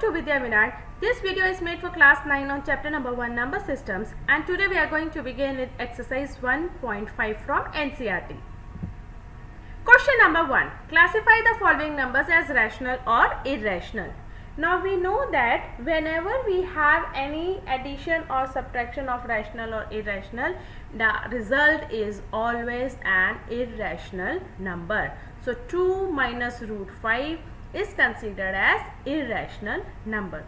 to Vidya Vinay. This video is made for class 9 on chapter number 1 number systems, and today we are going to begin with exercise 1.5 from NCERT. Question number 1. Classify the following numbers as rational or irrational. Now we know that whenever we have any addition or subtraction of rational or irrational, the result is always an irrational number. So 2 minus root 5 is considered as irrational number.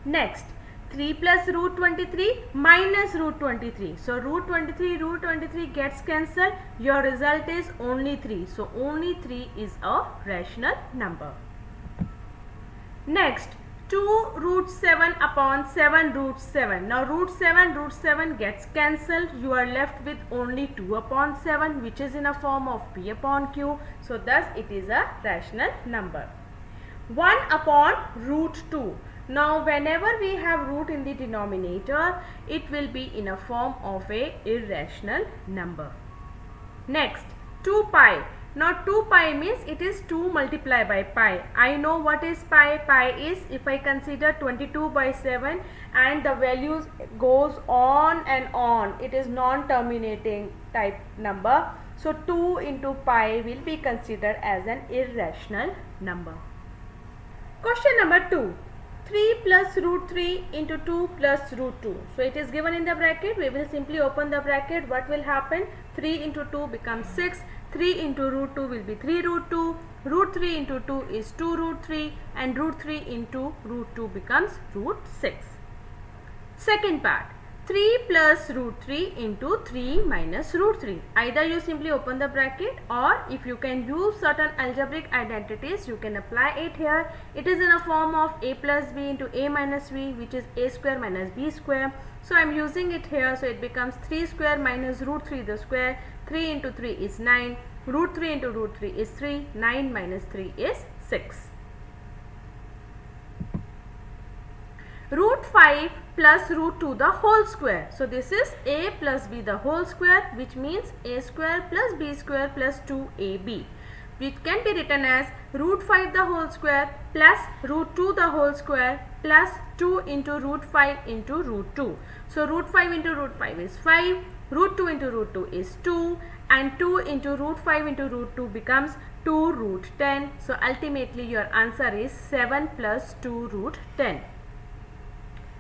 Next, 3 plus root 23 minus root 23. So root 23 gets cancelled. Your result is only 3. So only 3 is a rational number. Next, 2 root 7 upon 7 root 7. Now root 7 gets cancelled. You are left with only 2 upon 7, which is in a form of P upon Q. So thus it is a rational number. 1 upon root 2. Now whenever we have root in the denominator, it will be in a form of a irrational number. Next, 2 pi. Now 2 pi means it is 2 multiplied by pi. I know what is pi. Pi is, if I consider 22 by 7 and the values goes on and on, it is non-terminating type number. So 2 into pi will be considered as an irrational number. Question number 2. 3 plus root 3 into 2 plus root 2. So it is given in the bracket. We will simply open the bracket. What will happen? 3 into 2 becomes 6. 3 into root 2 will be 3 root 2. Root 3 into 2 is 2 root 3. And root 3 into root 2 becomes root 6. Second part. 3 plus root 3 into 3 minus root 3. Either you simply open the bracket, or if you can use certain algebraic identities, you can apply it here. It is in a form of a plus b into a minus b, which is a square minus b square. So I am using it here. So it becomes 3 square minus root 3 the square. 3 into 3 is 9. Root 3 into root 3 is 3. 9 minus 3 is 6. Root 5 plus root 2 the whole square. So this is a plus b the whole square, which means a square plus b square plus 2ab, which can be written as root 5 the whole square plus root 2 the whole square plus 2 into root 5 into root 2. So root 5 into root 5 is 5, root 2 into root 2 is 2, and 2 into root 5 into root 2 becomes 2 root 10. So ultimately your answer is 7 plus 2 root 10.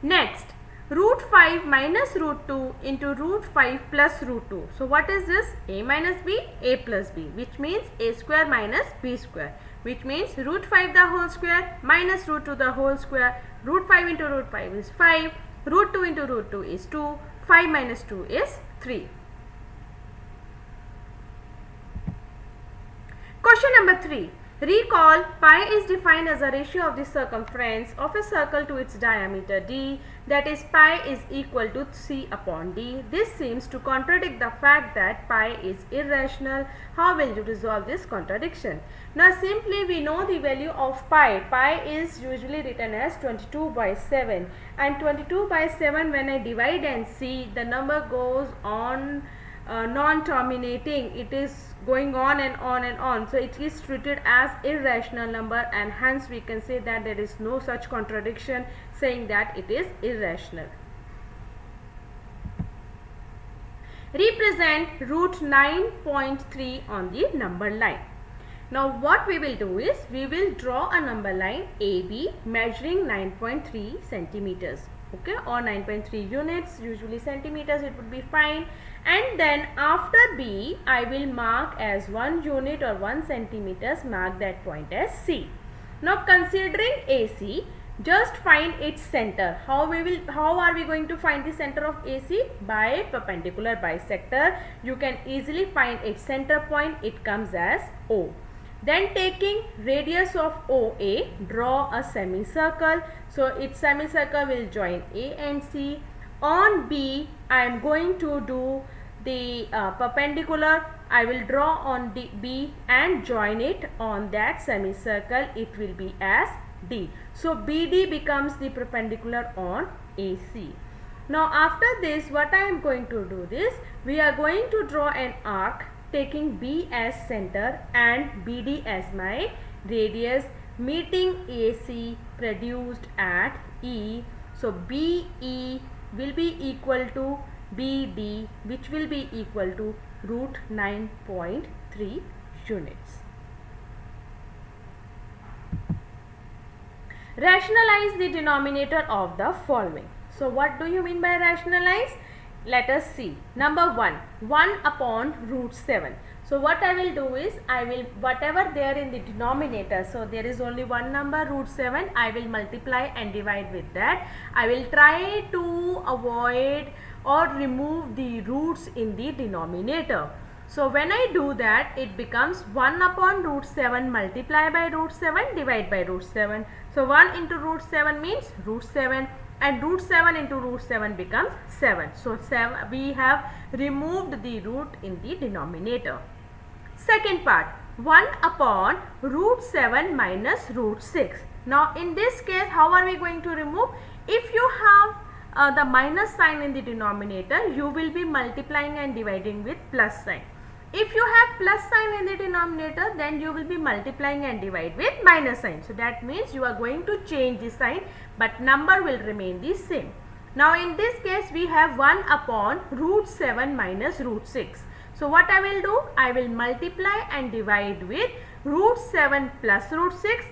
Next, root 5 minus root 2 into root 5 plus root 2. So what is this? A minus b, a plus b, which means a square minus b square, which means root 5 the whole square minus root 2 the whole square. Root 5 into root 5 is 5, root 2 into root 2 is 2, 5 minus 2 is 3. Question number 3. Recall, pi is defined as a ratio of the circumference of a circle to its diameter d, that is pi is equal to c upon d. This seems to contradict the fact that pi is irrational. How will you resolve this contradiction? Now simply we know the value of pi. Pi is usually written as 22 by 7, and 22 by 7 when I divide and see, the number goes on non-terminating. It is going on and on and on, so it is treated as irrational number, and hence we can say that there is no such contradiction saying that it is irrational. Represent root 9.3 on the number line. Now what we will do is, we will draw a number line AB measuring 9.3 centimeters, okay, or 9.3 units, usually centimeters it would be fine. And then after B, I will mark as 1 unit or 1 centimeters, mark that point as C. Now considering AC, just find its center. How are we going to find the center of AC? By perpendicular bisector. You can easily find its center point. It comes as O. Then taking radius of OA, draw a semicircle. So its semicircle will join A and C. On B, I am going to do the perpendicular. I will draw on the B and join it on that semicircle. It will be as D. So BD becomes the perpendicular on AC. Now after this, what I am going to do is, we are going to draw an arc taking B as center and BD as my radius, meeting AC produced at E. So BE will be equal to BD, which will be equal to root 9.3 units. Rationalize the denominator of the following. So what do you mean by rationalize? Let us see. Number 1 upon root 7. So what I will do is, I will, whatever there in the denominator, so there is only one number root 7, I will multiply and divide with that. I will try to avoid or remove the roots in the denominator. So when I do that, it becomes 1 upon root 7 multiply by root 7 divide by root 7. So 1 into root 7 means root 7, and root 7 into root 7 becomes 7. So we have removed the root in the denominator. Second part, 1 upon root 7 minus root 6. Now in this case, how are we going to remove? If you have the minus sign in the denominator, you will be multiplying and dividing with plus sign. If you have plus sign in the denominator, then you will be multiplying and divide with minus sign. So that means you are going to change the sign, but number will remain the same. Now in this case, we have 1 upon root 7 minus root 6. So what I will do? I will multiply and divide with root 7 plus root 6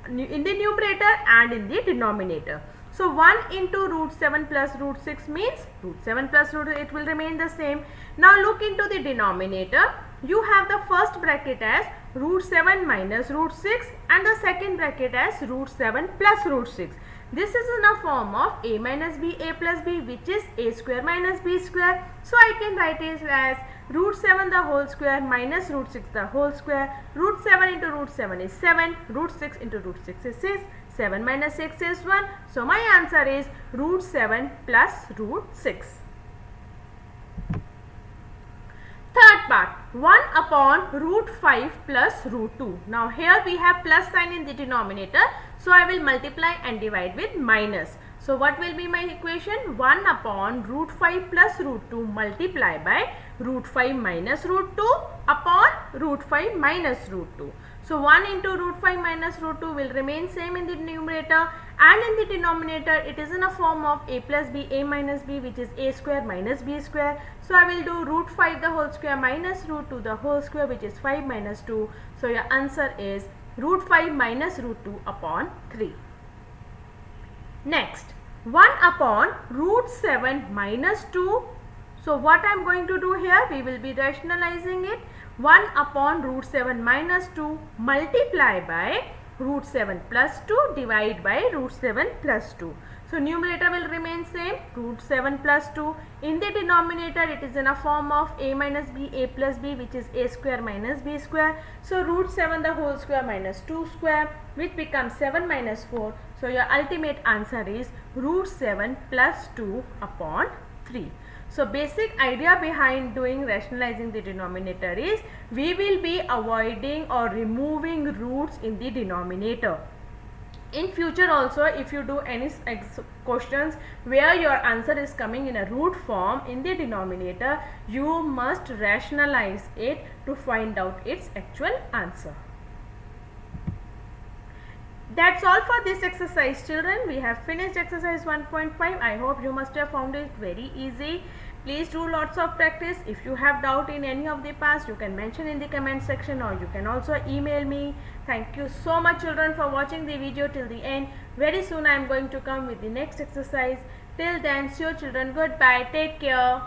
in the numerator and in the denominator. So 1 into root 7 plus root 6 means root 7 plus root, it will remain the same. Now look into the denominator. You have the first bracket as root 7 minus root 6 and the second bracket as root 7 plus root 6. This is in a form of a minus b, a plus b, which is a square minus b square. So I can write it as root 7 the whole square minus root 6 the whole square. Root 7 into root 7 is 7. Root 6 into root 6 is 6. 7 minus 6 is 1. So my answer is root 7 plus root 6. Third part, 1 upon root 5 plus root 2. Now here we have plus sign in the denominator. So I will multiply and divide with minus. So what will be my equation? 1 upon root 5 plus root 2 multiply by root 5 minus root 2 upon root 5 minus root 2. So 1 into root 5 minus root 2 will remain same in the numerator, and in the denominator it is in a form of a plus b, a minus b, which is a square minus b square. So I will do root 5 the whole square minus root 2 the whole square, which is 5 minus 2. So your answer is root 5 minus root 2 upon 3. Next, 1 upon root 7 minus 2. So what I am going to do here, we will be rationalizing it. 1 upon root 7 minus 2 multiply by root 7 plus 2 divide by root 7 plus 2. So numerator will remain same, root 7 plus 2. In the denominator it is in a form of a minus b, a plus b, which is a square minus b square. So root 7 the whole square minus 2 square, which becomes 7 minus 4. So your ultimate answer is root 7 plus 2 upon 3. So basic idea behind doing rationalizing the denominator is we will be avoiding or removing roots in the denominator. In future also, if you do any questions where your answer is coming in a root form in the denominator, you must rationalize it to find out its actual answer. That's all for this exercise, children. We have finished exercise 1.5. I hope you must have found it very easy. Please do lots of practice. If you have doubt in any of the past, you can mention in the comment section, or you can also email me. Thank you so much, children, for watching the video till the end. Very soon I am going to come with the next exercise. Till then, see you children. Goodbye. Take care.